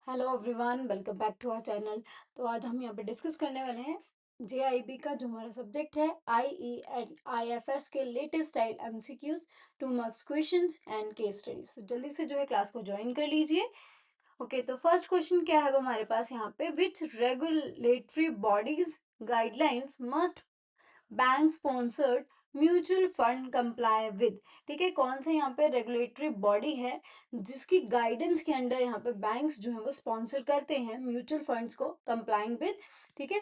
Hello everyone, welcome back to our channel. तो आज हम यहाँ पे डिस्कस करने वाले हैं जेआईबी का जो हमारा सब्जेक्ट है आईई एंड आईएफएस के latest style MCQs, 2 marks questions and case studies. तो जल्दी से जो है क्लास को ज्वाइन कर लीजिए। ओके, तो फर्स्ट क्वेश्चन क्या है वो हमारे पास यहाँ पे, which regulatory bodies guidelines must bank sponsored mutual fund comply with. ठीक है, कौन सा यहाँ पे रेगुलेटरी बॉडी है जिसकी गाइडेंस के अंडर यहाँ पे बैंक्स जो है वो स्पॉन्सर करते हैं म्यूचुअल फंड्स को कंप्लाइंग विद। ठीक है,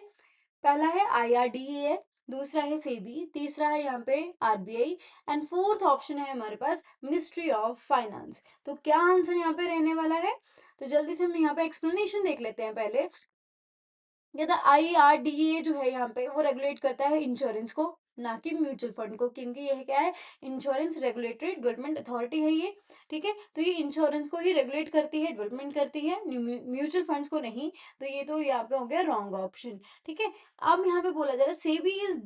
पहला है आईआरडीए, दूसरा है सेबी, तीसरा है यहाँ पे आरबीआई एंड फोर्थ ऑप्शन है हमारे पास मिनिस्ट्री ऑफ फाइनेंस। तो क्या आंसर यहाँ पे रहने वाला है? तो जल्दी से हम यहाँ पे एक्सप्लेनेशन देख लेते हैं पहले। ये तो आईआरडीए जो है यहाँ पे वो रेगुलेट करता है इंश्योरेंस को, ना कि म्यूचुअल फंड को, क्योंकि ये क्या है, इंश्योरेंस रेगुलेटरी डेवलपमेंट अथॉरिटी है ये। ठीक है, तो ये इंश्योरेंस को ही रेगुलेट करती है, डेवलपमेंट करती है, म्यूचुअल फंड्स को नहीं। तो ये तो यहाँ पे हो गया रॉन्ग ऑप्शन। ठीक है, अब यहाँ पे बोला जा रहा है SEBI is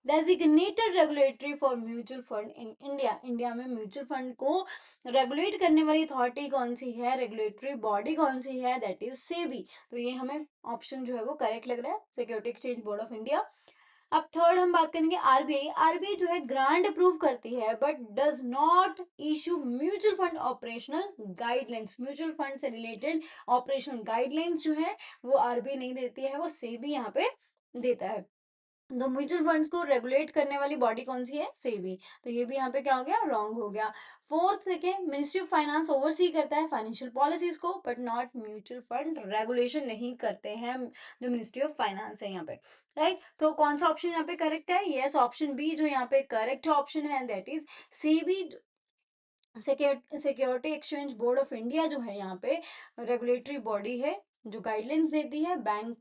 designated regulatory for mutual fund in India. India में म्यूचुअल फंड को रेगुलेट करने वाली अथॉरिटी कौन सी है, रेगुलेटरी बॉडी कौन सी है, दैट इज सेबी। तो ये हमें ऑप्शन जो है वो करेक्ट लग रहा है, security exchange board of India. अब थर्ड हम बात करेंगे आरबीआई। आरबीआई जो है ग्रांट अप्रूव करती है but does not issue mutual fund operational guidelines. Mutual fund से रिलेटेड ऑपरेशनल गाइडलाइंस जो है वो आरबीआई नहीं देती है, वो सेबी यहाँ पे देता है। तो म्यूचुअल फंड्स को रेगुलेट करने वाली बॉडी कौन सी है? सेबी। तो ये भी यहाँ पे क्या हो गया, रॉन्ग हो गया। फोर्थ देखें, मिनिस्ट्री ऑफ फाइनेंस ओवरसी करता है फाइनेंशियल पॉलिसीज को but not mutual fund, regulation नहीं करते हैं जो मिनिस्ट्री ऑफ फाइनेंस है यहाँ पे। राइट, तो कौन सा ऑप्शन यहाँ पे करेक्ट है? यस, ऑप्शन बी जो यहाँ पे करेक्ट ऑप्शन है, that is SEBI. Security exchange board of India जो है यहाँ पे रेगुलेटरी बॉडी है जो गाइडलाइंस देती है bank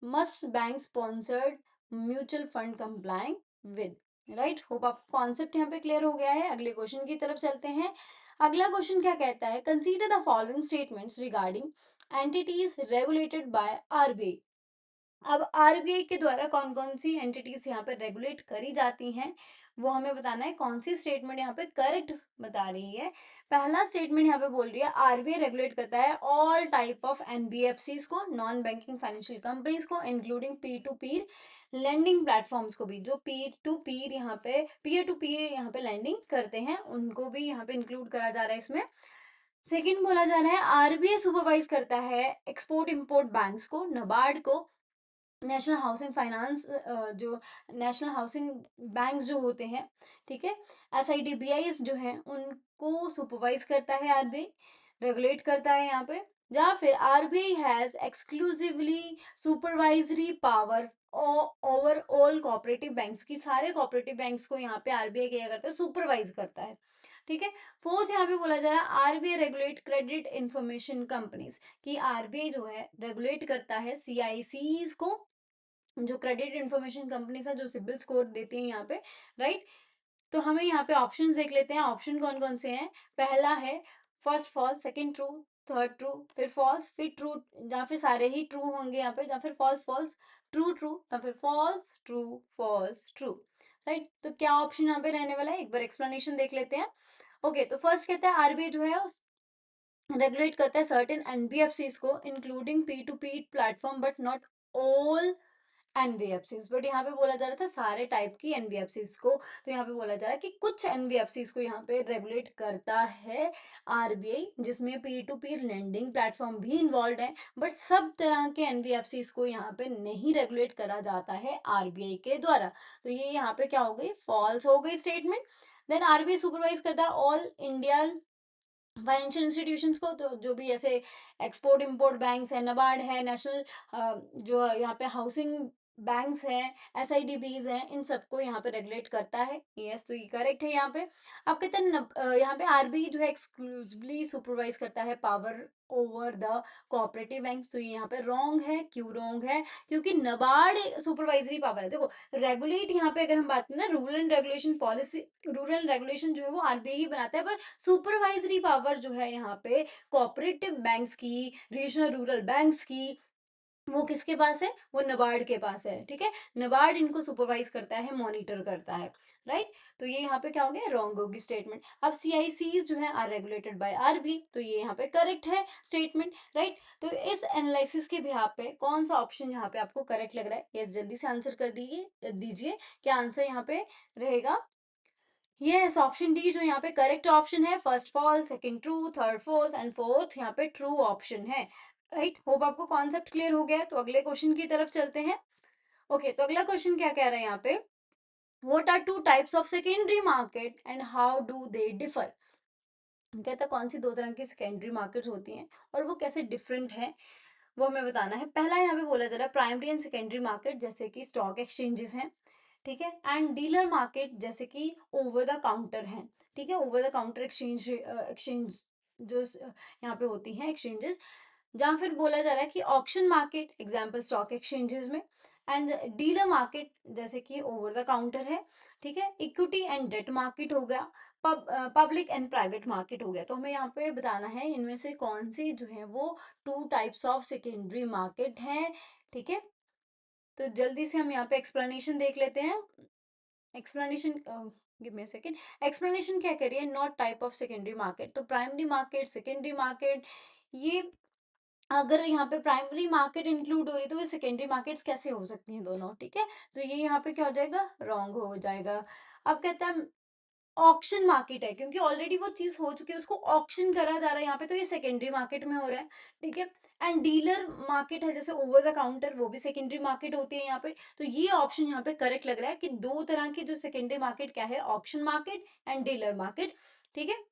must bank sponsored mutual fund complying with. Right, hope आपको कॉन्सेप्ट यहाँ पे क्लियर हो गया है। अगले क्वेश्चन की तरफ चलते हैं। अगला क्वेश्चन क्या कहता है, consider the following statements regarding entities regulated by RBI. अब आरबीआई के द्वारा कौन कौन सी एंटिटीज यहाँ पे रेगुलेट करी जाती हैं वो हमें बताना है। कौन सी स्टेटमेंट यहाँ पे करेक्ट बता रही है? पहला स्टेटमेंट यहाँ पे बोल रही है आरबीआई रेगुलेट करता है ऑल टाइप ऑफ एनबीएफसीज को, नॉन बैंकिंग फाइनेंशियल कंपनीज को, including Pir to Pir lending platforms को भी, जो पीर टू पीर यहाँ पे लैंडिंग करते हैं उनको भी यहाँ पे इंक्लूड करा जा रहा है इसमें। सेकेंड बोला जा रहा है आरबीआई सुपरवाइज करता है एक्सपोर्ट इंपोर्ट बैंक्स को, नबार्ड को, नेशनल हाउसिंग फाइनेंस, जो नेशनल हाउसिंग बैंक जो होते हैं, ठीक है, एसआईडीबीआईज जो हैं उनको सुपरवाइज करता है आरबीआई, रेगुलेट करता है यहाँ पे। या फिर RBI has exclusively supervisory power over all cooperative banks की, सारे कोऑपरेटिव बैंक्स को यहाँ पे आरबीआई क्या करता है, सुपरवाइज करता है। ठीक है, फोर्थ यहाँ पे बोला जा रहा है RBI regulate credit information companies, कि आरबीआई जो है रेगुलेट करता है सीआईसीज को, जो क्रेडिट इंफॉर्मेशन कंपनीज है जो सिबिल स्कोर देती है यहाँ पे। राइट, तो हमें यहाँ पे ऑप्शन देख लेते हैं, ऑप्शन कौन कौन से हैं। पहला है first false, second true, third true, फिर फॉल्स, फिर ट्रू, या फिर सारे ही ट्रू होंगे यहाँ पे, या फिर फॉल्स फॉल्स ट्रू ट्रू, या फिर false true false true. Right, तो क्या ऑप्शन यहाँ पे रहने वाला है, एक बार एक्सप्लेनेशन देख लेते हैं। ओके, तो फर्स्ट कहता है आरबीआई जो है रेगुलेट करता है सर्टेन एनबीएफसीज को including P to P platform but not all NBFCs. But यहाँ पे बोला जा रहा था सारे टाइप की एनबीएफसीज को, तो यहाँ पे बोला जा रहा है कि कुछ एनबीएफसीज को यहाँ पे रेगुलेट करता है आरबीआई, जिसमें पीर टू पीर लेंडिंग प्लेटफॉर्म भी इन्वॉल्व है, बट सब तरह के एनबीएफसीज को यहाँ पे नहीं रेगुलेट करा जाता है आरबीआई के द्वारा। तो ये यहाँ पे क्या हो गई, फॉल्स हो गई स्टेटमेंट। देन आरबीआई सुपरवाइज करता है ऑल इंडिया फाइनेंशियल इंस्टीट्यूशंस को, तो जो भी ऐसे एक्सपोर्ट इंपोर्ट बैंक्स है, नबार्ड है, नेशनल जो यहाँ पे हाउसिंग बैंक्स हैं, एसआईडीबीज हैं, इन सबको यहाँ पे रेगुलेट करता है। यस, तो ये करेक्ट है यहाँ पे। अब कहते हैं यहाँ पे आरबीआई जो है एक्सक्लूसिवली सुपरवाइज करता है power over the cooperative banks. तो ये यहाँ पे रॉन्ग है। क्यों रॉन्ग है? क्योंकि नबार्ड सुपरवाइजरी पावर है। देखो, रेगुलेट यहाँ पे अगर हम बात करें ना, rural and regulation policy, rural regulation जो है वो आरबीआई ही बनाता है, पर सुपरवाइजरी पावर जो है यहाँ पे कोऑपरेटिव बैंक्स की, रीजनल रूरल बैंक्स की, वो किसके पास है, वो नबार्ड के पास है, ठीक है। नबार्ड इनको सुपरवाइज करता है, मॉनिटर करता है, राइट। तो ये यहाँ पे क्या हो गया, रॉन्ग होगी स्टेटमेंट। अब सीआईसीज जो है आर रेगुलेटेड बाय आरबी, तो ये यहाँ पे करेक्ट है स्टेटमेंट, राइट। तो इस एनालिसिस के बिहाफ पे कौन सा ऑप्शन यहाँ पे आपको करेक्ट लग रहा है, यस जल्दी से आंसर कर दीजिए। क्या आंसर यहाँ पे रहेगा, यस ऑप्शन डी जो यहाँ पे करेक्ट ऑप्शन है। First false, second true, third false and fourth यहाँ पे ट्रू ऑप्शन है, राइट। होप आपको कॉन्सेप्ट क्लियर हो गया है। तो अगले क्वेश्चन की तरफ चलते हैं। ओके, तो अगला क्वेश्चन क्या कह रहा है यहाँ पे, what are two types of secondary market and how do they differ. कहता है कौन सी दो तरह की सेकेंडरी मार्केट्स होती हैं और वो कैसे डिफरेंट है, वो हमें बताना है। पहला यहाँ पे बोला जा रहा है प्राइमरी एंड सेकेंडरी मार्केट, जैसे कि स्टॉक एक्सचेंजेस हैं, ठीक है, एंड डीलर मार्केट जैसे कि ओवर द काउंटर है, ठीक है, ओवर द काउंटर एक्सचेंज जो यहाँ पे होती हैं एक्सचेंजेस। जहाँ फिर बोला जा रहा है कि auction market example stock exchanges में, एंड डीलर मार्केट जैसे कि ओवर द काउंटर है, ठीक है। इक्विटी एंड डेट मार्केट हो गया, पब्लिक एंड प्राइवेट मार्केट हो गया। तो हमें यहाँ पे बताना है इनमें से कौन सी जो है वो to types of secondary market हैं, ठीक है। तो जल्दी से हम यहाँ पे एक्सप्लेनेशन देख लेते हैं। Explanation, give me a second. Explanation क्या कह रही है, not type of secondary market, तो प्राइमरी मार्केट, सेकेंडरी मार्केट, ये अगर यहाँ पे प्राइमरी मार्केट इंक्लूड हो रही है तो वो सेकेंडरी मार्केट्स कैसे हो सकती हैं दोनों, ठीक है। तो ये यहाँ पे क्या हो जाएगा, रॉन्ग हो जाएगा। अब कहता है ऑक्शन मार्केट है, क्योंकि ऑलरेडी वो चीज हो चुकी है, उसको ऑक्शन करा जा रहा है यहाँ पे, तो ये सेकेंडरी मार्केट में हो रहा है, ठीक है। एंड डीलर मार्केट है जैसे ओवर द काउंटर, वो भी सेकेंडरी मार्केट होती है यहाँ पे। तो ये ऑप्शन यहाँ पे करेक्ट लग रहा है कि दो तरह की जो सेकेंडरी मार्केट क्या है, auction market and dealer market, ठीक है।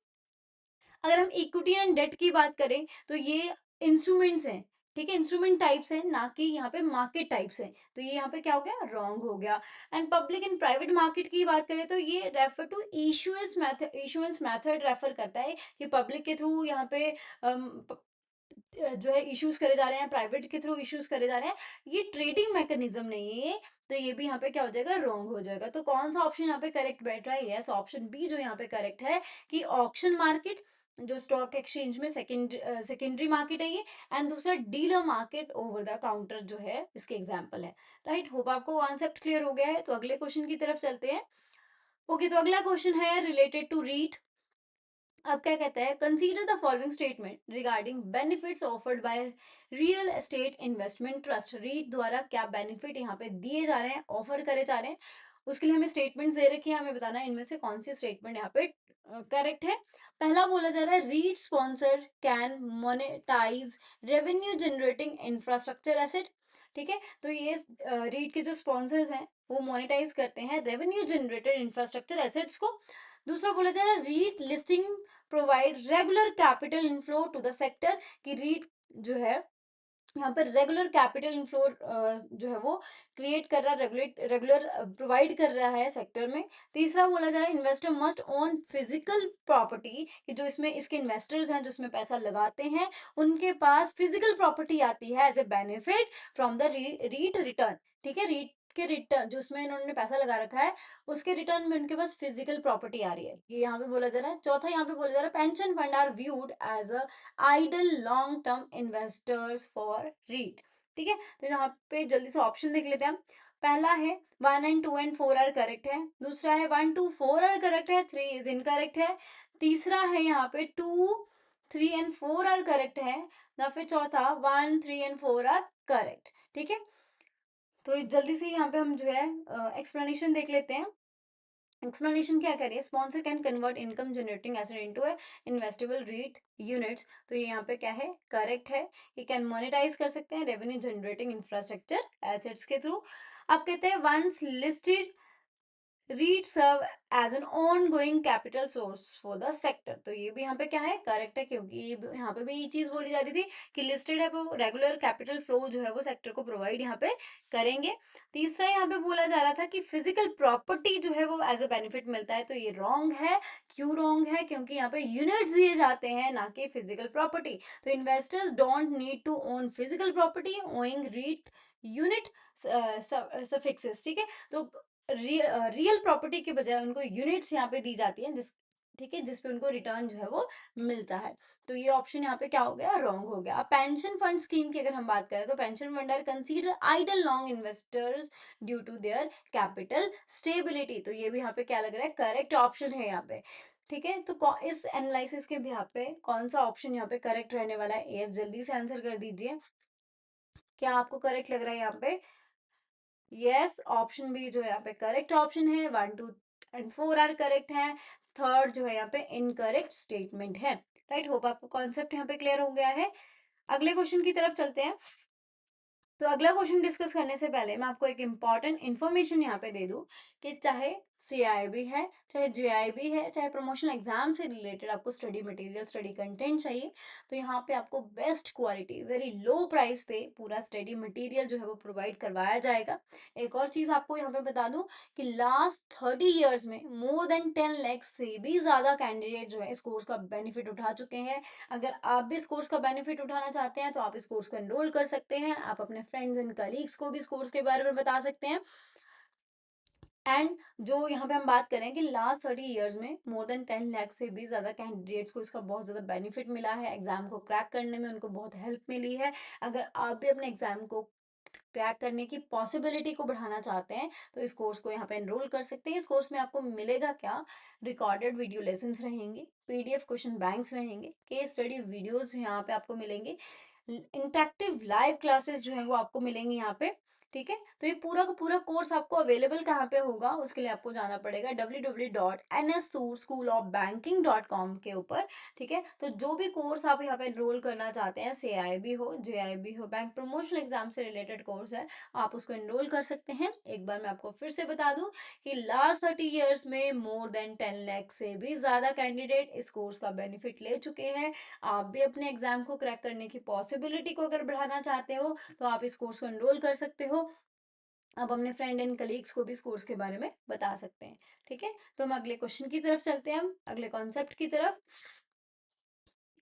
अगर हम इक्विटी एंड डेट की बात करें तो ये इंस्ट्रूमेंट्स हैं, ठीक है, इंस्ट्रूमेंट टाइप्स हैं, ना कि यहाँ पे मार्केट टाइप्स हैं। तो ये यहाँ पे क्या हो गया, रॉन्ग हो गया। And public and private market की बात करें तो ये refer to issuance method refer करता है कि पब्लिक के थ्रू यहाँ पे जो है इश्यूज करे जा रहे हैं, प्राइवेट के थ्रू इश्यूज करे जा रहे हैं, ये ट्रेडिंग मैकेनिज्म नहीं है ये। तो ये भी यहाँ पे क्या हो जाएगा, रॉन्ग हो जाएगा। तो कौन सा ऑप्शन यहाँ पे करेक्ट बैठ रहा है, यस ऑप्शन बी जो यहाँ पे करेक्ट है कि ऑक्शन मार्केट जो स्टॉक एक्सचेंज में सेकेंडरी मार्केट है ये, एंड दूसरा dealer market over the counter जो है इसके एग्जाम्पल है, राइट। होप आपको कॉन्सेप्ट क्लियर हो गया है। तो अगले क्वेश्चन की तरफ चलते हैं। ओके, तो अगला क्वेश्चन है रिलेटेड टू रीट। अब क्या कहता है, consider the following statement regarding benefits offered by real estate investment trust. REIT द्वारा क्या बेनिफिट यहाँ पे दिए जा रहे हैं, ऑफर करे जा रहे हैं, उसके लिए हमें स्टेटमेंट्स दे रखी है, हमें बताना है इनमें से कौन सी स्टेटमेंट यहाँ पे करेक्ट है। पहला बोला जा रहा है REIT sponsor can monetise revenue generating infrastructure asset, ठीक है। तो ये रीट के जो स्पॉन्सर्स हैं वो मोनेटाइज करते हैं रेवेन्यू जनरेटेड इंफ्रास्ट्रक्चर एसेट्स को। दूसरा बोला जा रहा है REIT listing provide regular capital inflow to the sector, कि रीट जो है यहाँ पर रेगुलर कैपिटल इनफ्लो जो है वो क्रिएट कर रहा है, रेगुलर प्रोवाइड कर रहा है सेक्टर में। तीसरा बोला जा रहा है investor must own physical property, कि जो इसमें इसके इन्वेस्टर्स हैं जो इसमें पैसा लगाते हैं उनके पास फिजिकल प्रॉपर्टी आती है as a benefit from the REIT return, ठीक है। रीट के रिटर्न जो इसमें इन्होंने पैसा लगा रखा है उसके रिटर्न में उनके पास फिजिकल प्रॉपर्टी आ रही है, ये यहाँ पे बोला जा रहा है। चौथा यहाँ पे बोला जा रहा है pension fund are viewed as a ideal long term investors for REIT, ठीक है। तो यहाँ पे जल्दी से ऑप्शन देख लेते हैं हम। पहला है 1 and 2 and 4 आर करेक्ट है, दूसरा है 1 2 4 आर करेक्ट है, 3 इज इनकरेक्ट है, तीसरा है यहाँ पे 2 3 and 4 आर करेक्ट है, या फिर चौथा 1 3 and 4 आर करेक्ट, ठीक है। तो जल्दी से यहाँ पे हम जो है एक्सप्लेनेशन देख लेते हैं। एक्सप्लेनेशन क्या करिए, sponsor can convert income generating asset into investable REIT units, तो ये यहाँ पे क्या है, करेक्ट है। ये कैन मोनेटाइज कर सकते हैं रेवेन्यू जनरेटिंग इंफ्रास्ट्रक्चर एसेट्स के थ्रू। अब कहते हैं once listed REIT serve as an ongoing capital source for the sector, तो ये भी यहाँ पे क्या है, करेक्ट है, क्योंकि यहाँ पे भी ये चीज बोली जा रही थी कि लिस्टेड है वो रेगुलर कैपिटल फ्लो जो है वो सेक्टर को प्रोवाइड यहाँ पे करेंगे। तीसरा यहाँ पे बोला जा रहा था कि फिजिकल प्रॉपर्टी जो है वो एज अ बेनिफिट मिलता है, तो ये रॉन्ग है। क्यों रॉन्ग है, क्योंकि यहाँ पे यूनिट्स दिए जाते हैं ना कि फिजिकल प्रॉपर्टी। तो investors don't need to own physical property owing REIT unit suffices, ठीक है। तो रियल प्रॉपर्टी के बजाय उनको यूनिट्स यहाँ पे दी जाती हैं, जिस ठीक है, जिसपे उनको रिटर्न जो है वो मिलता है। तो ये ऑप्शन यहाँ पे क्या हो गया, रॉन्ग हो गया। अब पेंशन फंड स्कीम की अगर हम बात करें तो pension fund are consider ideal long investors due to their capital stability. तो ये भी यहाँ पे क्या लग रहा है, करेक्ट ऑप्शन है यहाँ पे। ठीक है, तो इस एनालिसिस के भी यहाँ पे कौन सा ऑप्शन यहाँ पे करेक्ट रहने वाला है, ये जल्दी से आंसर कर दीजिए। क्या आपको करेक्ट लग रहा है यहाँ पे? यस, ऑप्शन बी जो है यहाँ पे करेक्ट ऑप्शन है। 1 2 एंड 4 आर करेक्ट है। थर्ड जो है यहाँ पे इनकरेक्ट स्टेटमेंट है। राइट, होप आपको कॉन्सेप्ट यहाँ पे क्लियर हो गया है। अगले क्वेश्चन की तरफ चलते हैं। तो अगला क्वेश्चन डिस्कस करने से पहले मैं आपको एक इम्पॉर्टेंट इन्फॉर्मेशन यहाँ पे दे दूं कि चाहे सीआईबी है, चाहे जेआईबी है, चाहे प्रमोशनल एग्जाम से रिलेटेड आपको स्टडी मटेरियल, स्टडी कंटेंट चाहिए, तो यहाँ पे आपको best quality, very low price पे पूरा स्टडी मटेरियल जो है वो प्रोवाइड करवाया जाएगा। एक और चीज आपको यहाँ पे बता दूं कि लास्ट 30 ईयर्स में मोर देन 10 लाख से भी ज्यादा कैंडिडेट जो है इस कोर्स का बेनिफिट उठा चुके हैं। अगर आप भी इस कोर्स का बेनिफिट उठाना चाहते हैं तो आप इस कोर्स को एनरोल कर सकते हैं। आप अपने फ्रेंड्स एंड कलीग्स को भी इस कोर्स के बारे में बता सकते हैं। एंड जो यहाँ पे हम बात करें कि लास्ट 30 ईयर्स में मोर देन 10 लाख से भी ज़्यादा कैंडिडेट्स को इसका बहुत ज़्यादा बेनिफिट मिला है। एग्जाम को क्रैक करने में उनको बहुत हेल्प मिली है। अगर आप भी अपने एग्जाम को क्रैक करने की पॉसिबिलिटी को बढ़ाना चाहते हैं तो इस कोर्स को यहाँ पे एनरोल कर सकते हैं। इस कोर्स में आपको मिलेगा क्या, रिकॉर्डेड वीडियो लेसन्स रहेंगे, पीडीएफ क्वेश्चन बैंक्स रहेंगे, केस स्टडी वीडियोस यहाँ पे आपको मिलेंगे, इंटरेक्टिव लाइव क्लासेस जो है वो आपको मिलेंगी यहाँ पे। ठीक है, तो ये पूरा का पूरा कोर्स आपको अवेलेबल कहाँ पे होगा, उसके लिए आपको जाना पड़ेगा www.nstoolschoolofbanking.com के ऊपर। ठीक है, तो जो भी कोर्स आप यहाँ पे एनरोल करना चाहते हैं, सीआईबी हो, जेआईबी हो, बैंक प्रमोशनल एग्जाम से रिलेटेड कोर्स है, आप उसको एनरोल कर सकते हैं। एक बार मैं आपको फिर से बता दूं कि लास्ट 30 ईयर्स में मोर देन 10 लाख से भी ज्यादा कैंडिडेट इस कोर्स का बेनिफिट ले चुके हैं। आप भी अपने एग्जाम को क्रैक करने की पॉसिबिलिटी को अगर बढ़ाना चाहते हो तो आप इस कोर्स को एनरोल कर सकते हो। आप अपने फ्रेंड एंड कलीग्स को भी इस कोर्स के बारे में बता सकते हैं। ठीक है, तो हम अगले क्वेश्चन की तरफ चलते हैं, हम अगले कॉन्सेप्ट की तरफ।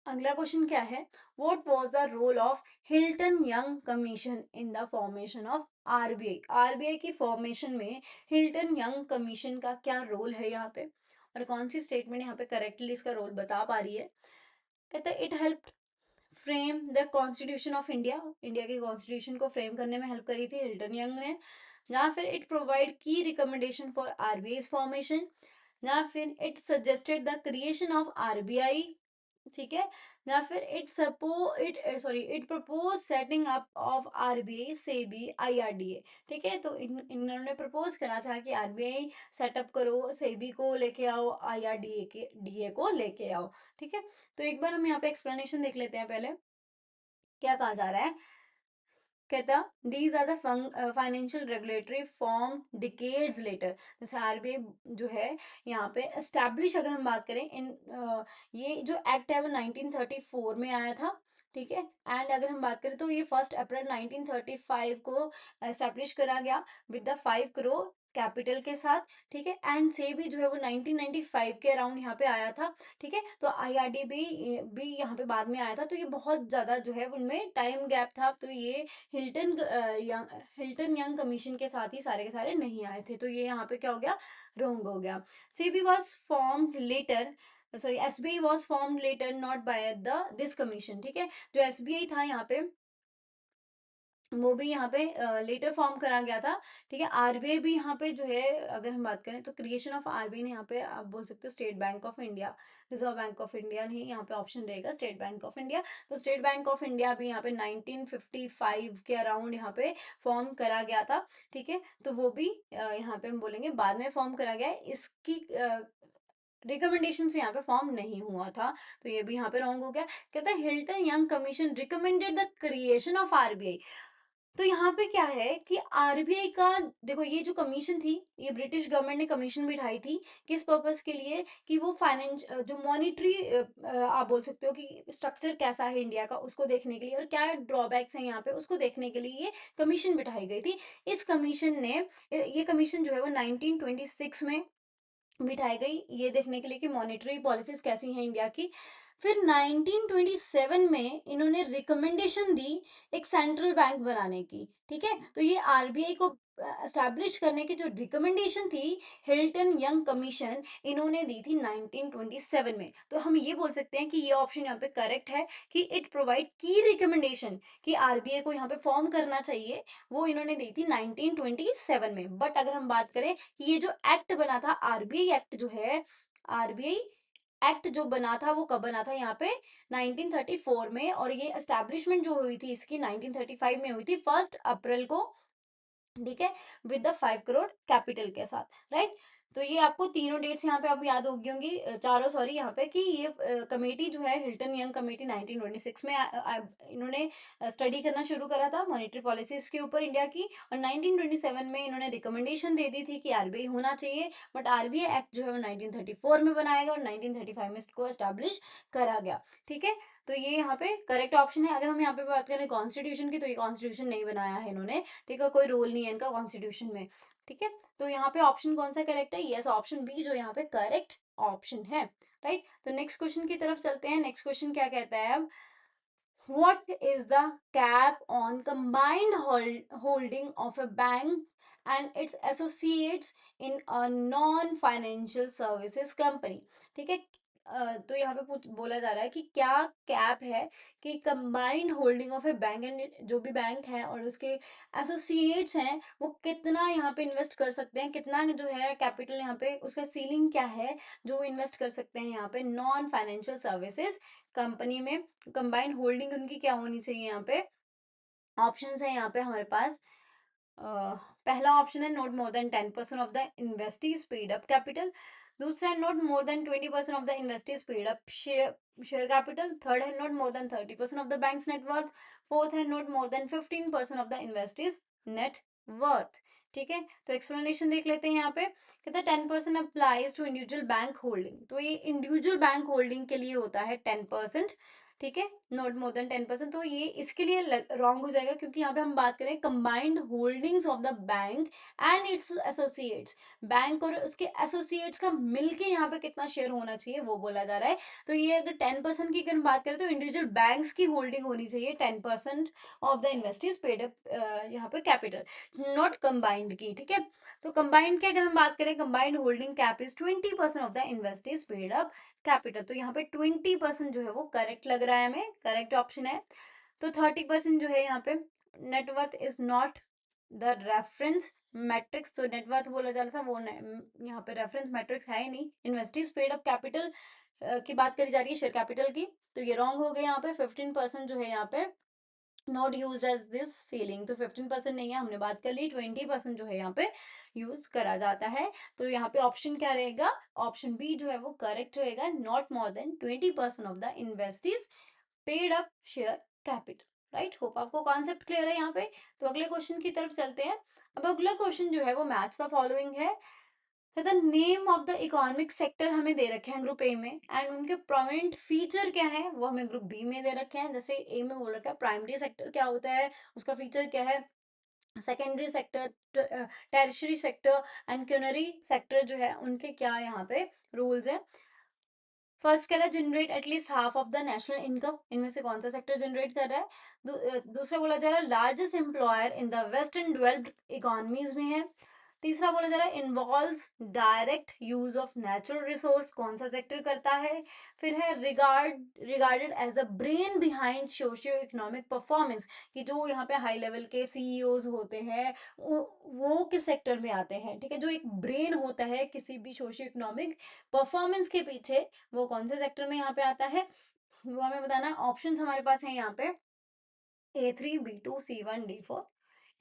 अगला क्वेश्चन क्या है, what was the role of Hilton Young commission in the formation of RBI. RBI की फॉर्मेशन में हिल्टन यंग कमीशन का क्या रोल है यहाँ पे, और कौन सी स्टेटमेंट यहाँ पे करेक्टली इसका रोल बता पा रही है। कहते हैं it help frame the constitution of India, India के कॉन्स्टिट्यूशन को फ्रेम करने में हेल्प करी थी हिल्टन यंग ने। या फिर इट प्रोवाइड की रिकमेंडेशन फॉर आरबीआई फॉर्मेशन, या फिर it suggested the creation of RBI. ठीक है, या फिर it propose setting up of RBI SEBI IRDA. ठीक है, तो इन्होंने प्रपोज करा था कि आरबीआई सेटअप करो, सेबी को लेके आओ, आईआरडीए के डीए को लेके आओ। ठीक है, तो एक बार हम यहाँ पे एक्सप्लेनेशन देख लेते हैं पहले, क्या कहा जा रहा है। कहता these are the financial regulatory form decades later. जैसे आरबीआई जो है यहाँ पे एस्टैब्लिश, अगर हम बात करें इन ये जो एक्ट है वो 1934 में आया था। ठीक है, एंड अगर हम बात करें तो ये 1 अप्रैल 1935 को एस्टैब्लिश करा गया विद द 5 करोड़ कैपिटल के साथ। ठीक है, एंड से भी जो है वो 1995 के अराउंड यहाँ पे आया था। ठीक है, तो आईआरडी भी यहाँ पे बाद में आया था। तो ये बहुत ज्यादा जो है उनमें टाइम गैप था, तो ये हिल्टन यंग कमीशन के साथ ही सारे के सारे नहीं आए थे। तो ये यहाँ पे क्या हो गया, रोंग हो गया। SEBI was formed later, sorry SBI was formed later not by the this commission. ठीक है, जो एसबीआई था यहाँ पे वो भी यहाँ पे लेटर फॉर्म करा गया था। ठीक है, आरबीआई भी यहाँ पे जो है अगर हम बात करें तो क्रिएशन ऑफ आरबीआई ने यहाँ पे आप बोल सकते हो state bank of India, reserve bank of India नहीं, यहाँ पे ऑप्शन रहेगा स्टेट बैंक ऑफ इंडिया। तो स्टेट बैंक ऑफ इंडिया भी यहाँ पे 1955 के अराउंड यहाँ पे फॉर्म करा गया था। ठीक है, तो वो भी यहाँ पे हम बोलेंगे बाद में फॉर्म करा गया है, इसकी रिकमेंडेशन से यहाँ पे फॉर्म नहीं हुआ था। तो ये भी यहाँ पे रॉन्ग हो गया। कहता है Hilton Young commission recommended the creation of RBI. तो यहाँ पे क्या है कि आरबीआई का, देखो ये जो कमीशन थी ये ब्रिटिश गवर्नमेंट ने कमीशन बिठाई थी, किस पर्पस के लिए, कि वो फाइनेंस जो मॉनिटरी आप बोल सकते हो कि स्ट्रक्चर कैसा है इंडिया का उसको देखने के लिए, और क्या ड्रॉबैक्स हैं यहाँ पे उसको देखने के लिए ये कमीशन बिठाई गई थी। इस कमीशन ने, ये कमीशन जो है वो 1926 में बिठाई गई, ये देखने के लिए कि मॉनेटरी पॉलिसीज कैसी हैं इंडिया की। फिर 1927 में इन्होंने रिकमेंडेशन दी एक सेंट्रल बैंक बनाने की, ठीक है। तो ये आरबीआई को एस्टैब्लिश करने की जो रिकमेंडेशन थी, हिल्टन यंग कमीशन इन्होंने दी थी 1927 में। तो हम ये बोल सकते हैं कि ये ऑप्शन यहाँ पे करेक्ट है कि इट प्रोवाइड की रिकमेंडेशन कि आरबीआई को यहाँ पे फॉर्म करना चाहिए, वो इन्होंने दी थी 1927 में। बट अगर हम बात करें कि ये जो एक्ट बना था, आरबीआई एक्ट जो है, आरबीआई एक्ट जो बना था वो कब बना था यहाँ पे 1934 में, और ये एस्टैब्लिशमेंट जो हुई थी इसकी 1935 में हुई थी 1 अप्रैल को, ठीक है, विद द 5 करोड़ कैपिटल के साथ, राइट। तो ये आपको तीनों डेट्स यहाँ पे अब याद होगी होंगी, चारों सॉरी, यहाँ पे कि ये कमेटी जो है हिल्टन यंग कमेटी 1926 में इन्होंने स्टडी करना शुरू करा था मॉनेटरी पॉलिसीज के ऊपर इंडिया की, और 1927 में इन्होंने रिकमेंडेशन दे दी थी कि आरबीआई होना चाहिए। बट आरबीआई एक्ट जो है वो 1934 में बनाया गया और 1935 में इसको एस्टैब्लिश करा गया, ठीक है। तो ये यहाँ पे करेक्ट ऑप्शन है। अगर हम यहाँ पे बात करें कॉन्स्टिट्यूशन की, तो ये कॉन्स्टिट्यूशन नहीं बनाया है इन्होंने, ठीक है, कोई रोल नहीं है इनका कॉन्स्टिट्यूशन में, ठीक है। तो यहाँ पे ऑप्शन कौन सा करेक्ट है? यस, ऑप्शन बी जो यहाँ पे करेक्ट ऑप्शन है, राइट। तो नेक्स्ट क्वेश्चन की तरफ चलते हैं। नेक्स्ट क्वेश्चन क्या कहता है अब, what is the cap on combined holding of a bank and its associates in a non financial services company? ठीक है। तो यहाँ पे पूछ बोला जा रहा है कि क्या कैप है कि combined holding of A bank and जो भी बैंक है और उसके एसोसिएट्स हैं वो कितना यहाँ पे इन्वेस्ट कर सकते हैं, कितना जो है कैपिटल यहाँ पे उसका सीलिंग क्या है जो इन्वेस्ट कर सकते हैं यहाँ पे नॉन फाइनेंशियल सर्विसेज कंपनी में। कंबाइंड होल्डिंग उनकी क्या होनी चाहिए यहाँ पे? ऑप्शंस है यहाँ पे हमारे पास। पहला ऑप्शन है not more than 10% of the investee's paid up capital. दूसरा है not more than 20% of the investee's paid up share capital. Third है not more than 30% of the bank's net worth. Fourth है not more than 15% of the investee's net worth. ठीक है, तो explanation देख लेते हैं यहाँ पे। कहता है 10% applies to individual bank holding. तो ये इंडिविजुअल बैंक होल्डिंग के लिए होता है 10%, ठीक है, नॉट मोर देन 10%। तो ये इसके लिए रॉन्ग हो जाएगा क्योंकि यहाँ पे हम बात करें combined holdings of the bank and it's associates, bank और उसके एसोसिएट्स का मिलके यहाँ पे कितना शेयर होना चाहिए वो बोला जा रहा है। तो ये अगर 10% की अगर हम बात करें तो इंडिविजुअल बैंक्स की होल्डिंग होनी चाहिए 10% of the investors paid up यहाँ पे कैपिटल, नॉट कंबाइंड की, ठीक है। तो कंबाइंड की अगर हम बात करें, combined holding cap is 20% of the investors paid up capital. तो यहाँ पे 20% जो है वो करेक्ट लग रहा है हमें, करेक्ट ऑप्शन है। तो 30% जो है यहाँ पे net worth is not the reference matrix. तो नेटवर्थ बोला जा रहा था, वो यहाँ पे रेफरेंस मैट्रिक्स है ही नहीं। इन्वेस्टर्स पेड अप कैपिटल की बात करी जा रही है, शेयर कैपिटल की, तो ये रॉन्ग हो गया यहाँ पे। 15% जो है यहाँ पे not use as this ceiling, तो 15% नहीं है, हमने बात कर ली। 20% जो है यहाँ पे यूज करा जाता है। तो यहाँ पे ऑप्शन क्या रहेगा? ऑप्शन बी जो है वो करेक्ट रहेगा, not more than 20% of the investee's paid up share capital, right. Hope आपको कॉन्सेप्ट क्लियर है यहाँ पे। तो अगले क्वेश्चन की तरफ चलते हैं। अब अगला क्वेश्चन जो है वो मैच द फॉलोइंग है। The name of the economic sector हमें दे रखे हैं ग्रुप ए में, एंड उनके प्रोमिनेंट फीचर क्या है वो हमें ग्रुप बी में दे रखे हैं। जैसे ए में बोल रखा है प्राइमरी सेक्टर क्या होता है, उसका फीचर क्या है, secondary sector, tertiary sector and quaternary sector जो है उनके क्या यहाँ पे रूल्स हैं। फर्स्ट कह रहा है generate at least half of the national income, इनमें से कौन सा सेक्टर जनरेट कर रहा है? दूसरा बोला जा रहा है largest employer in the western developed economies में है। तीसरा बोला जा रहा है involves direct use of natural resource, कौन सा सेक्टर करता है? फिर है regarded as a brain behind socio economic performance, कि जो यहाँ पे हाई लेवल के सीईओज होते हैं वो किस सेक्टर में आते हैं, ठीक है। जो एक ब्रेन होता है किसी भी सोशियो इकोनॉमिक परफॉर्मेंस के पीछे, वो कौन से सेक्टर में यहाँ पे आता है, वो हमें बताना है। ऑप्शंस हमारे पास हैं यहाँ पे A3 B2 C1 D4,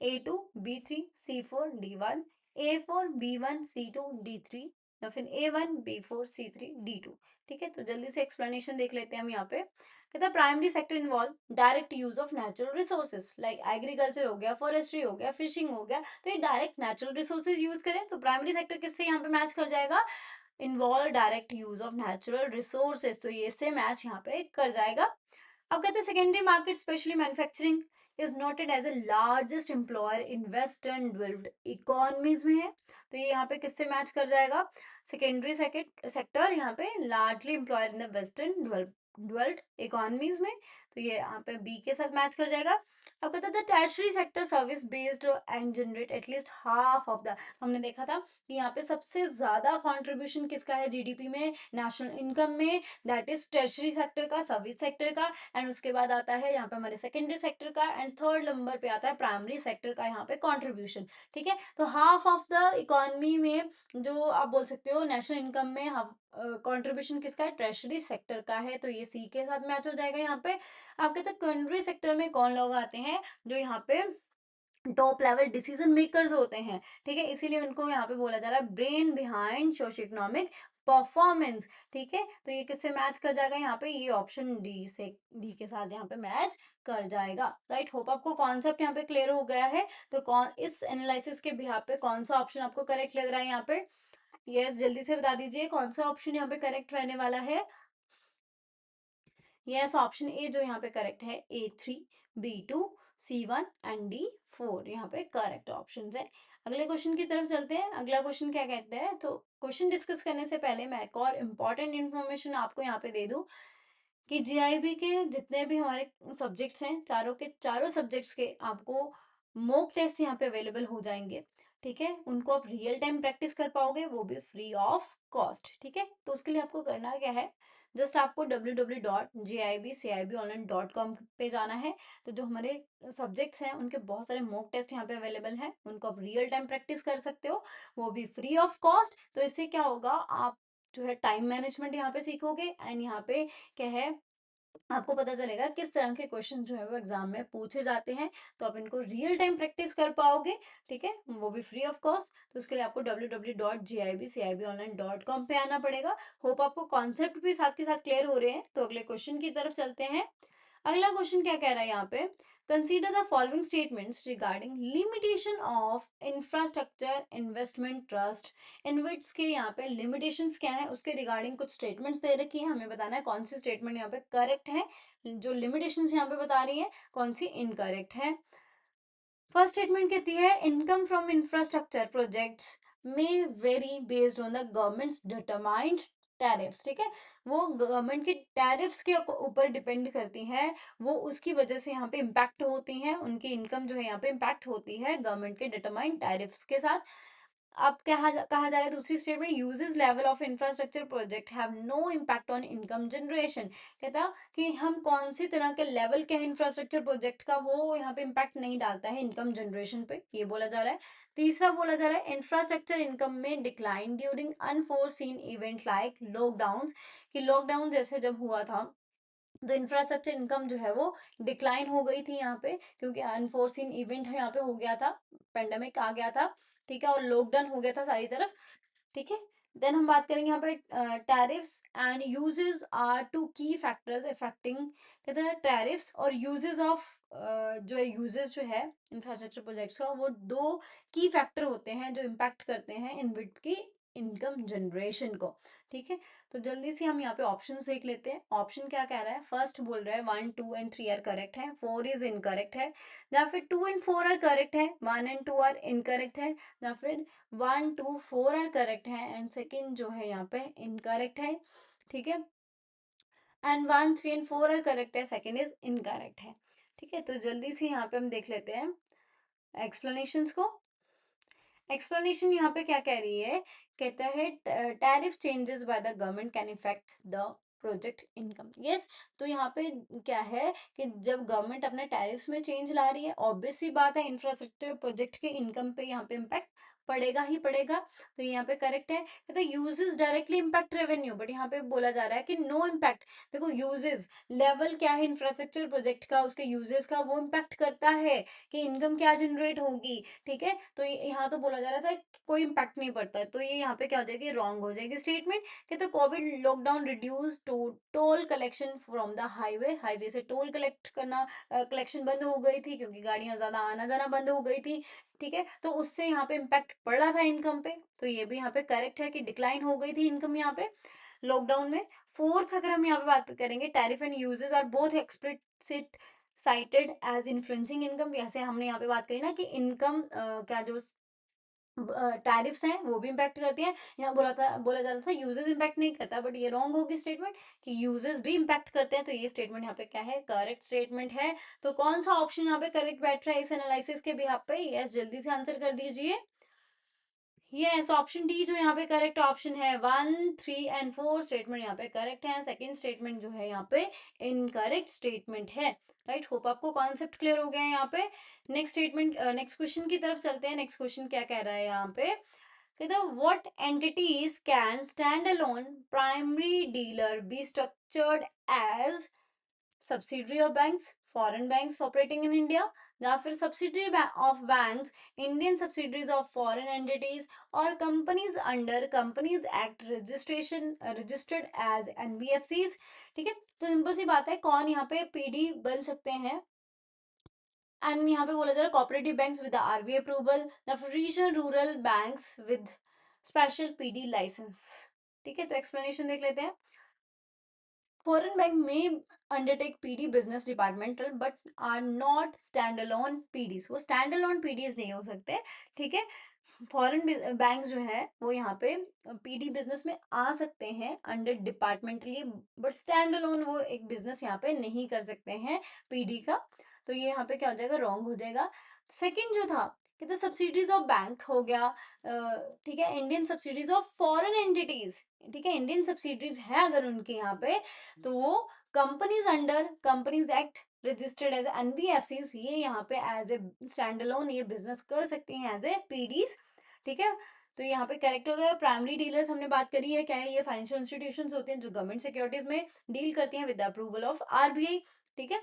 A2 B3 C4 D1, A4 B1 C2 D3, या फिर A1 B4 C3 D2, ठीक है। तो जल्दी से एक्सप्लेनेशन देख लेते हैं हम यहाँ पे। कहता है primary sector involve direct use of natural resources, like agriculture हो गया, फॉरेस्ट्री हो गया, फिशिंग हो गया, तो ये डायरेक्ट नेचुरल रिसोर्सेज यूज करें। तो प्राइमरी सेक्टर किससे यहाँ पे मैच कर जाएगा? Involve direct use of natural resources, तो ये से मैच यहाँ पे कर जाएगा। अब कहते हैं secondary market specially manufacturing is noted as a largest employer in western developed economies में है। तो ये यहाँ पे किससे मैच कर जाएगा? सेकेंडरी सेक्टर यहाँ पे largely employer in the western developed developed economies में, तो ये यहाँ पे बी के साथ मैच कर जाएगा। अब कहता था tertiary sector service based and generate at least half of the, हमने देखा था कि यहाँ पे सबसे ज्यादा कंट्रीब्यूशन किसका है जीडीपी में, नेशनल इनकम में, दैट इज टर्शरी सेक्टर का, सर्विस सेक्टर का, एंड उसके बाद आता है यहाँ पे हमारे सेकेंडरी सेक्टर का, एंड थर्ड नंबर पे आता है प्राइमरी सेक्टर का यहाँ पे कंट्रीब्यूशन। ठीक है, तो हाफ ऑफ द इकोनॉमी में जो आप बोल सकते हो नेशनल इनकम में कंट्रीब्यूशन किसका है, ट्रेजरी सेक्टर का है, तो ये सी के साथ मैच हो जाएगा। यहाँ पे आप कहते हैं कंट्री सेक्टर में कौन लोग आते हैं, जो यहाँ पे टॉप लेवल डिसीजन मेकर्स होते हैं। ठीक है, इसीलिए उनको यहाँ पे बोला जा रहा है brain behind socio economic performance. ठीक है, तो ये किससे मैच कर जाएगा यहाँ पे, ये ऑप्शन डी से, डी के साथ यहाँ पे मैच कर जाएगा। राइट, होप आपको कॉन्सेप्ट यहाँ पे क्लियर हो गया है। तो कौन इस एनालिसिस के बिहाफ पे कौन सा ऑप्शन आपको करेक्ट लग रहा है यहाँ पे, यस जल्दी से बता दीजिए कौन सा ऑप्शन यहाँ पे करेक्ट रहने वाला है। यस, ऑप्शन ए जो यहाँ पे करेक्ट है, A3, B2, C1 and D4 यहाँ पे करेक्ट ऑप्शन है। अगले क्वेश्चन की तरफ चलते हैं। अगला क्वेश्चन क्या कहते हैं, तो क्वेश्चन डिस्कस करने से पहले मैं एक और इम्पॉर्टेंट इन्फॉर्मेशन आपको यहाँ पे दे दूं कि जीआईबी के जितने भी हमारे सब्जेक्ट्स हैं, चारों के चारों सब्जेक्ट्स के आपको मॉक टेस्ट यहाँ पे अवेलेबल हो जाएंगे। ठीक है, उनको आप रियल टाइम प्रैक्टिस कर पाओगे, वो भी फ्री ऑफ कॉस्ट। ठीक है, तो उसके लिए आपको करना क्या है, जस्ट आपको www.jibcibonline.com पे जाना है। तो जो हमारे सब्जेक्ट्स हैं उनके बहुत सारे मॉक टेस्ट यहाँ पे अवेलेबल हैं, उनको आप रियल टाइम प्रैक्टिस कर सकते हो, वो भी फ्री ऑफ कॉस्ट। तो इससे क्या होगा, आप जो है टाइम मैनेजमेंट यहाँ पे सीखोगे, एंड यहाँ पे क्या है, आपको पता चलेगा किस तरह के क्वेश्चन जो है वो एग्जाम में पूछे जाते हैं, तो आप इनको रियल टाइम प्रैक्टिस कर पाओगे। ठीक है, वो भी फ्री ऑफ कॉस्ट। तो उसके लिए आपको www.gibcibonline.com पे आना पड़ेगा। होप आपको कॉन्सेप्ट भी साथ के साथ क्लियर हो रहे हैं। तो अगले क्वेश्चन की तरफ चलते हैं। अगला क्वेश्चन क्या कह रहा है यहाँ पे, consider the following statements regarding limitation of infrastructure investment trust. InvITs के यहाँ पे लिमिटेशंस क्या है, उसके रिगार्डिंग कुछ स्टेटमेंट्स दे रखी है, हमें बताना है कौन सी स्टेटमेंट यहाँ पे करेक्ट है, जो लिमिटेशंस यहाँ पे बता रही है कौन सी इनकरेक्ट है। फर्स्ट स्टेटमेंट कहती है इनकम फ्रॉम इंफ्रास्ट्रक्चर प्रोजेक्ट्स में very based on the governments determined tariffs. ठीक है, वो गवर्नमेंट के टैरिफ्स के ऊपर डिपेंड करती हैं, वो उसकी वजह से यहाँ पे इम्पैक्ट होती हैं, उनकी इनकम जो है यहाँ पे इम्पैक्ट होती है गवर्नमेंट के डिटरमाइंड टैरिफ्स के साथ। अब कहा जा रहा है दूसरी statement, uses level of infrastructure project have no impact on income generation. कहता कि हम कौन सी तरह के लेवल के इंफ्रास्ट्रक्चर प्रोजेक्ट का वो यहाँ पे इम्पैक्ट नहीं डालता है इनकम जनरेशन पे, ये बोला जा रहा है। तीसरा बोला जा रहा है इंफ्रास्ट्रक्चर इनकम में decline during unforeseen event like lockdown, कि लॉकडाउन जैसे जब हुआ था तो इंफ्रास्ट्रक्चर इनकम जो है वो डिक्लाइन हो गई थी यहाँ पे, क्योंकि अनफोर्सीन इवेंट यहाँ पे हो गया था, पेंडेमिक आ गया था। ठीक है, और लॉकडाउन हो गया था सारी तरफ। ठीक है, देन हम बात करेंगे यहाँ पे tariffs and uses are two key factors affecting, कहते हैं टैरिफ्स और यूजेस ऑफ जो है यूजेस जो है इंफ्रास्ट्रक्चर प्रोजेक्ट्स का, वो दो की फैक्टर होते हैं जो इम्पैक्ट करते हैं इनविट की इनकम जनरेशन को। ठीक है, तो जल्दी से हम यहाँ पे ऑप्शंस देख लेते हैं। ऑप्शन क्या कह रहा है, फर्स्ट बोल रहा है 1 2 एंड 3 आर करेक्ट है, 4 इज इनकरेक्ट है, या फिर 2 एंड 4 आर करेक्ट है, 1 एंड 2 आर इनकरेक्ट है, या फिर 1 2 4 आर करेक्ट है एंड सेकेंड जो है यहाँ पे इनकरेक्ट है। ठीक है, एंड 1 3 एंड 4 आर करेक्ट है, सेकेंड इज इनकरेक्ट है। ठीक है, तो जल्दी से यहाँ पे हम देख लेते हैं एक्सप्लेनेशंस को। एक्सप्लेनेशन यहाँ पे क्या कह रही है, कहता है tariff changes by the government can effect the project income. Yes, तो यहाँ पे क्या है कि जब गवर्नमेंट अपने टैरिफ्स में चेंज ला रही है, ऑब्वियस सी बात है इंफ्रास्ट्रक्चर प्रोजेक्ट के इनकम पे यहाँ पे इम्पैक्ट पड़ेगा ही पड़ेगा। तो यहाँ पे करेक्ट है, कहते हैं uses directly impact revenue, but यहाँ पे बोला जा रहा है कि नो इम्पैक्ट। देखो यूजेस लेवल क्या है इंफ्रास्ट्रक्चर प्रोजेक्ट का, उसके यूजेस का वो इम्पैक्ट करता है कि इनकम क्या जनरेट होगी। ठीक है, तो यहाँ तो बोला जा रहा था कि कोई इम्पैक्ट नहीं पड़ता है, तो ये यहाँ पे क्या हो जाएगी, रॉन्ग हो जाएगी स्टेटमेंट। कहते COVID lockdown reduce to toll collection from the highway, highway से टोल कलेक्ट करना, कलेक्शन बंद हो गई थी क्योंकि गाड़ियां ज्यादा आना जाना बंद हो गई थी। ठीक है, तो उससे यहाँ पे इम्पैक्ट पड़ रहा था इनकम पे, तो ये भी यहाँ पे करेक्ट है कि डिक्लाइन हो गई थी इनकम यहाँ पे लॉकडाउन में। फोर्थ अगर हम यहाँ पे बात करेंगे, tariff and uses are both explicit cited as influencing income, जैसे हमने यहाँ पे बात करी ना कि इनकम क्या जो टैरिफ्स हैं वो भी इम्पैक्ट करती हैं। यहाँ बोला जाता था यूजेस इम्पैक्ट नहीं करता, बट ये रॉन्ग होगी स्टेटमेंट कि यूजेस भी इम्पैक्ट करते हैं। तो ये स्टेटमेंट यहाँ पे क्या है, करेक्ट स्टेटमेंट है। तो कौन सा ऑप्शन यहाँ पे करेक्ट बैठ रहा है इस एनालिसिस के बिहाफ पे? यस, जल्दी से आंसर कर दीजिए। यस, ऑप्शन डी जो यहाँ पे करेक्ट ऑप्शन है, 1, 3 एंड 4 स्टेटमेंट यहाँ पे करेक्ट है। सेकंड स्टेटमेंट जो है यहाँ पे इनकरेक्ट स्टेटमेंट है। राइट, होप आपको कॉन्सेप्ट क्लियर हो गया है यहाँ पे। नेक्स्ट स्टेटमेंट, नेक्स्ट क्वेश्चन की तरफ चलते हैं। नेक्स्ट क्वेश्चन क्या कह रहा है यहाँ पे, कहता है what entities can stand alone primary dealer be structured as subsidiary of banks, foreign banks operating in India, या फिर subsidiary of banks, Indian subsidiaries of foreign entities, और companies under companies act registration registered as NBFCs. ठीक है, तो simple सी बात है, कौन यहाँ पे पीडी बन सकते हैं? एंड यहाँ पे बोला जा रहा है cooperative banks with RBI approval, या फिर regional rural banks with special PD licence. ठीक है, तो एक्सप्लेनेशन देख लेते हैं। Foreign bank may undertake PD business departmental but are not standalone PDs। वो standalone PDs नहीं हो सकते। ठीक है, फॉरेन बैंक जो है वो यहाँ पे पीडी बिजनेस में आ सकते हैं under departmentally, but stand alone वो एक बिजनेस यहाँ पे नहीं कर सकते हैं पीडी का। तो ये यहाँ पे क्या हो जाएगा, रॉन्ग हो जाएगा। सेकंड जो था, कहते सब्सिडीज ऑफ बैंक हो गया। ठीक है, Indian subsidies of foreign entities. ठीक है, इंडियन सब्सिडीज है अगर उनके यहाँ पे, तो वो companies under companies act registered as NBFCs, ये यहाँ पे एज ए स्टैंड अलोन ये बिजनेस कर सकती हैं एज ए पीडीज। ठीक है, तो यहाँ पे करेक्ट हो गया। प्राइमरी डीलर्स हमने बात करी है, क्या है, ये फाइनेंशियल इंस्टीट्यूशंस होते हैं जो गवर्नमेंट सिक्योरिटीज में डील करती हैं with the approval of RBI. ठीक है,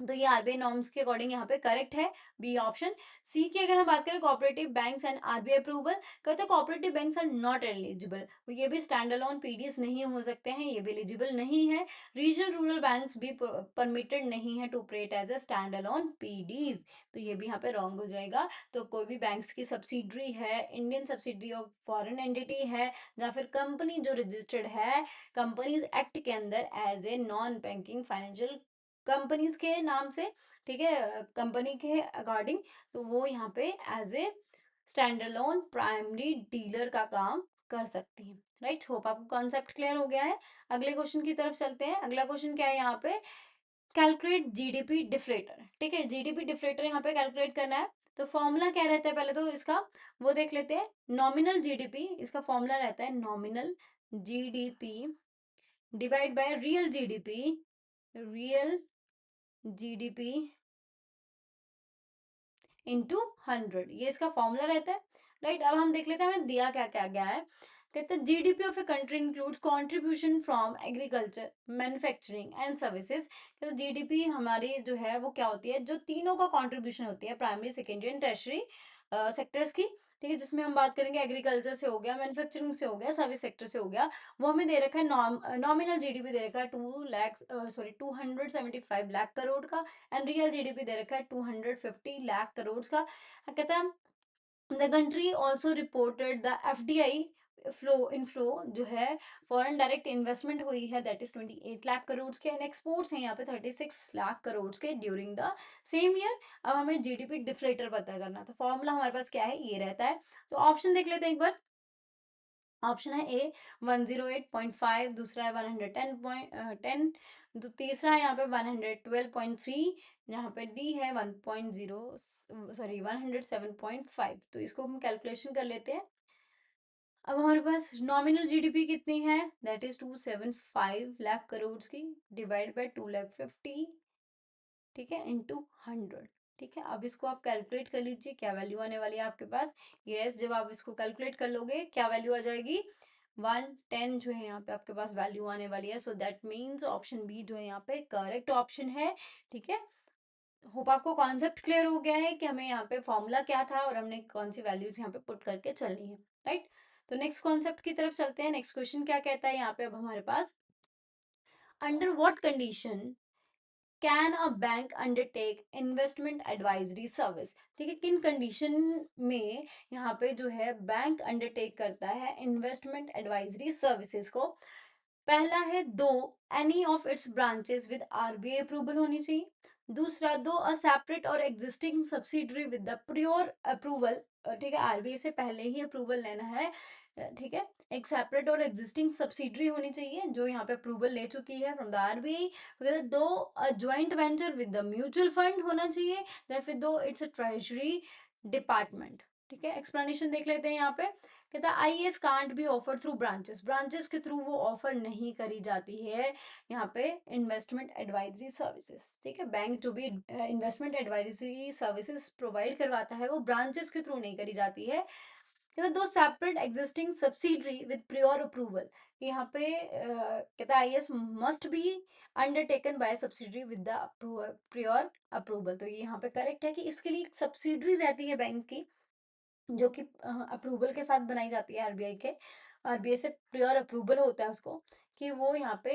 तो ये आरबीआई नॉर्म्स के अकॉर्डिंग यहाँ पे करेक्ट है बी ऑप्शन। सी की अगर हम बात करें, cooperative banks and RBI approval, कहते हैं cooperative banks are not eligible, ये भी स्टैंड अलोन पीडीज नहीं हो सकते हैं, ये भी एलिजिबल नहीं है। रीजनल रूरल बैंक्स भी परमिटेड नहीं है to operate as a stand alone PDs, तो ये भी यहाँ पे रॉन्ग हो जाएगा। तो कोई भी बैंक्स की सब्सिडरी है, Indian subsidiary of foreign entity है, या फिर कंपनी जो रजिस्टर्ड है कंपनीज एक्ट के अंदर as a non banking financial companies के नाम से, ठीक है, कंपनी के अकॉर्डिंग, तो वो यहाँ पे as a stand alone primary dealer का काम कर सकती है। राइट, होप आपको कॉन्सेप्ट क्लियर हो गया है। अगले क्वेश्चन की तरफ चलते हैं। अगला क्वेश्चन क्या है यहाँ पे, कैलकुलेट जीडीपी डिफ्लेटर। ठीक है, जीडीपी डिफ्लेटर यहाँ पे कैलकुलेट करना है। तो फॉर्मूला क्या रहता है, पहले तो इसका वो देख लेते हैं। नॉमिनल जीडीपी, इसका फॉर्मूला रहता है nominal GDP divide by real GDP, real GDP into 100, ये इसका फॉर्मूला रहता है। राइट, अब हम देख लेते हैं हमें दिया क्या क्या गया है। कहते हैं GDP of a country includes contribution from agriculture, manufacturing and services. कहते जीडीपी हमारी जो है वो क्या होती है, जो तीनों का कंट्रीब्यूशन होती है, primary secondary and tertiary sectors की। ठीक है, जिसमें हम बात करेंगे एग्रीकल्चर से हो गया, मैन्युफैक्चरिंग से हो गया, सर्विस सेक्टर से हो गया। वो हमें दे रखा है नॉमिनल जीडीपी दे रखा है 275 लाख करोड़ का, एंड रियल जीडीपी दे रखा है 250 लाख करोड़ का। कहता है the country also reported the FDI flow inflow जो है, फॉरेन डायरेक्ट इन्वेस्टमेंट हुई है, दैट इज 28 लाख करोड़ के, एंड एक्सपोर्ट्स हैं यहाँ पे 36 लाख करोड़ के ड्यूरिंग द सेम ईयर। अब हमें जीडीपी डिफ्लेटर पता करना, तो फॉर्मूला हमारे पास क्या है, ये रहता है। तो ऑप्शन देख लेते हैं एक बार। ऑप्शन है ए 108.5, दूसरा है 110.10, तो तीसरा है यहाँ पे 112.3, यहाँ पे डी है 1.0 सॉरी 107.5। तो इसको हम कैलकुलेशन कर लेते हैं। अब हमारे पास नॉमिनल जीडीपी कितनी है, दैट इज 275 लाख करोड़ की, डिवाइड बाय 250, ठीक है, इंटू 100। ठीक है, अब इसको आप कैलकुलेट कर लीजिए, क्या वैल्यू आने वाली है आपके पास। यस, जब आप इसको कैलकुलेट कर लोगे क्या वैल्यू आ जाएगी, 110 जो है यहाँ पे आपके पास वैल्यू आने वाली है। So that means option B जो है यहाँ पे करेक्ट ऑप्शन है। ठीक है, होप आपको कॉन्सेप्ट क्लियर हो गया है कि हमें यहाँ पे फॉर्मूला क्या था और हमने कौन सी वैल्यूज यहाँ पे पुट करके चलनी है। राइट, तो नेक्स्ट कॉन्सेप्ट की तरफ चलते हैं। नेक्स्ट क्वेश्चन क्या कहता है यहाँ पे, अब हमारे पास under what condition can a bank undertake investment advisory service. ठीक है, किन कंडीशन में यहाँ पे जो है बैंक अंडरटेक करता है इन्वेस्टमेंट एडवाइजरी सर्विसेज को। पहला है दो any of its branches with RBI approval होनी चाहिए। दूसरा, दो अ सेपरेट और existing subsidiary with the pure approval, ठीक है, आरबीआई से पहले ही अप्रूवल लेना है, ठीक है। एक सेपरेट और एग्जिस्टिंग सब्सिडरी होनी चाहिए जो यहाँ पे अप्रूवल ले चुकी है फ्रॉम द आरबीआई। दो, a joint venture with the mutual fund होना चाहिए, या फिर दो इट्स अ ट्रेजरी डिपार्टमेंट। ठीक है, एक्सप्लेनेशन देख लेते हैं यहाँ पे। कहता है IAS can't be offer through branches, branches के थ्रू वो ऑफर नहीं करी जाती है यहाँ पे इन्वेस्टमेंट एडवाइजरी सर्विसेज। ठीक है, बैंक जो भी इन्वेस्टमेंट एडवाइजरी सर्विसेज प्रोवाइड करवाता है वो ब्रांचेस के थ्रू नहीं करी जाती है। कहता दो separate existing subsidiary with prior approval, यहाँ पे कहता है IAS must be undertaken by subsidiary with the prior approval. तो ये यहाँ पे करेक्ट है कि इसके लिए सब्सिडरी रहती है बैंक की जो कि अप्रूवल के साथ बनाई जाती है आरबीआई के, आरबीआई से प्रियर अप्रूवल होता है उसको कि वो यहाँ पे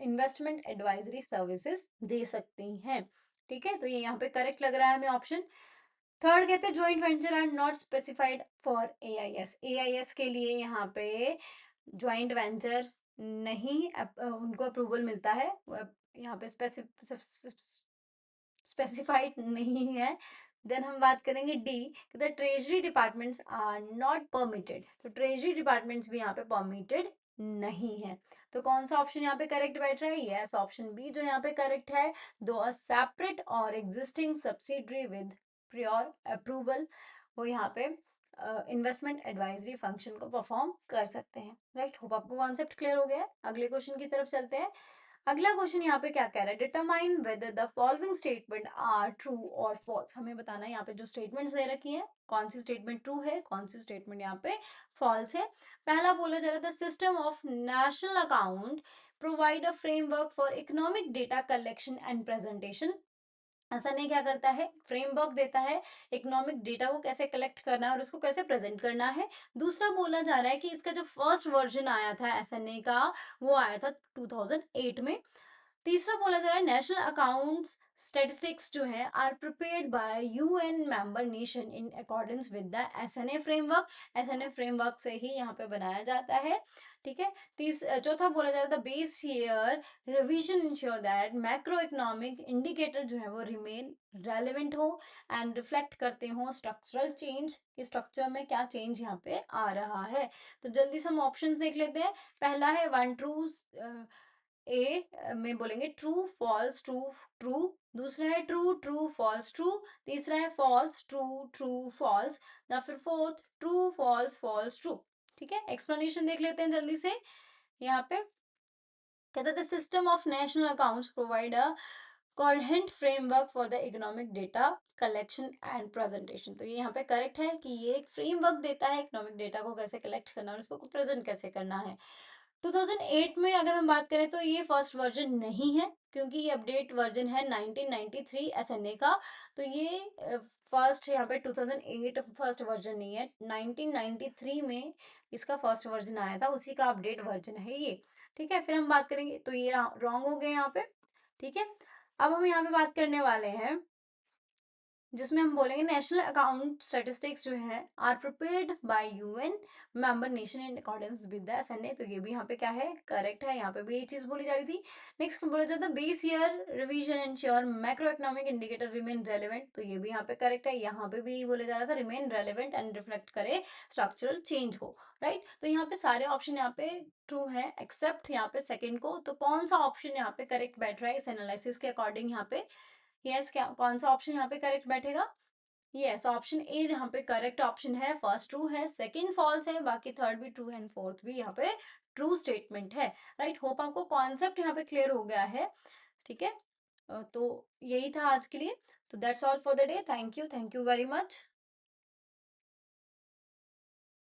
इन्वेस्टमेंट एडवाइजरी सर्विसेज दे सकती हैं। ठीक है, तो ये यहाँ पे करेक्ट लग रहा है हमें ऑप्शन। थर्ड कहते हैं joint venture are not specified for AIS, AIS के लिए यहाँ पे ज्वाइंट वेंचर नहीं उनको अप्रूवल मिलता है, यहाँ पे स्पेसिफाइड नहीं है। देन हम बात करेंगे D, the treasury departments are not permitted, तो ट्रेजरी डिपार्टमेंट्स भी यहाँ पे परमिटेड नहीं है। तो कौन सा ऑप्शन यहाँ पे करेक्ट बैठ रहा है? यस, ऑप्शन बी जो यहाँ पे करेक्ट है, दो अ सेपरेट और existing subsidiary with prior approval, वो यहाँ पे इन्वेस्टमेंट एडवाइजरी फंक्शन को परफॉर्म कर सकते हैं। राइट, होप आपको कॉन्सेप्ट क्लियर हो गया है। अगले क्वेश्चन की तरफ चलते हैं। अगला क्वेश्चन यहाँ पे क्या कह रहा है, determine whether the following statement are true और फॉल्स। हमें बताना है यहाँ पे जो स्टेटमेंट्स दे रखी है कौन सी स्टेटमेंट ट्रू है, कौन सी स्टेटमेंट यहाँ पे फॉल्स है। पहला बोला जा रहा था system of national account provide a framework for economic data collection and presentation. ऐसा नहीं क्या करता है, फ्रेमवर्क देता है इकोनॉमिक डेटा को कैसे कलेक्ट करना है और उसको कैसे प्रेजेंट करना है। दूसरा बोला जा रहा है कि इसका जो फर्स्ट वर्जन आया था एसएनए का वो आया था 2008 में। तीसरा बोला जा रहा है नेशनल अकाउंट्स स्टैटिस्टिक्स जो है are prepared by UN member nation in accordance with the SNA framework, SNA framework से ही यहाँ पे बनाया जाता है। ठीक है, चौथा बोला जा रहा था base year revision ensure that macro economic indicator जो है वो रिमेन रेलेवेंट हो एंड रिफ्लेक्ट करते हो स्ट्रक्चरल चेंज, कि स्ट्रक्चर में क्या चेंज यहाँ पे आ रहा है। तो जल्दी से हम ऑप्शंस देख लेते हैं। पहला है वन ट्रू, ए में बोलेंगे ट्रू फॉल्स ट्रू ट्रू। दूसरा है ट्रू ट्रू फॉल्स ट्रू। तीसरा है फॉल्स ट्रू ट्रू फॉल्स, या फिर fourth true false false true. ठीक है, एक्सप्लेनेशन देख लेते हैं जल्दी से। यहाँ पे कहता था system of national accounts provide a coherent framework for the economic data collection and presentation. तो ये यहाँ पे करेक्ट है कि ये एक फ्रेमवर्क देता है इकोनॉमिक डेटा को कैसे कलेक्ट करना और उसको प्रेजेंट कैसे करना है। 2008 में अगर हम बात करें तो ये फर्स्ट वर्जन नहीं है क्योंकि ये अपडेट वर्जन है 1993 एसएनए का। तो ये फर्स्ट यहाँ पे 2008 फर्स्ट वर्जन नहीं है, 1993 में इसका फर्स्ट वर्जन आया था, उसी का अपडेट वर्जन है ये। ठीक है, फिर हम बात करेंगे तो ये रॉन्ग हो गए यहाँ पे। ठीक है, अब हम यहाँ पे बात करने वाले हैं जिसमें हम बोलेंगे नेशनल अकाउंट स्टैटिस्टिक्स जो है are prepared by UN member nation in accordance with the SNA. तो ये भी यहाँ पे क्या है, करेक्ट है, यहाँ पे भी ये चीज बोली जा रही थी। नेक्स्ट बोला जाता है base year revision ensure macro economic indicator remain relevant. तो ये भी यहाँ पे करेक्ट है, यहाँ पे भी बोला जा रहा था रिमेन रेलिवेंट एंड रिफ्लेक्ट करे स्ट्रक्चरल चेंज को। राइट, तो यहाँ पे सारे ऑप्शन यहाँ पे ट्रू है एक्सेप्ट यहाँ पे सेकंड को। तो कौन सा ऑप्शन यहाँ पे करेक्ट बैठ रहा है इस एनालिसिस के अकॉर्डिंग यहाँ पे? यस, क्या कौन सा ऑप्शन यहाँ पे करेक्ट बैठेगा? यस, ऑप्शन ए जहाँ पे करेक्ट ऑप्शन है, फर्स्ट ट्रू है, सेकंड फॉल्स है, बाकी थर्ड भी ट्रू एंड फोर्थ भी यहाँ पे ट्रू स्टेटमेंट है। राइट, होप आपको कॉन्सेप्ट यहाँ पे क्लियर हो गया है। ठीक है, तो यही था आज के लिए। तो that's all for the day. Thank you very much.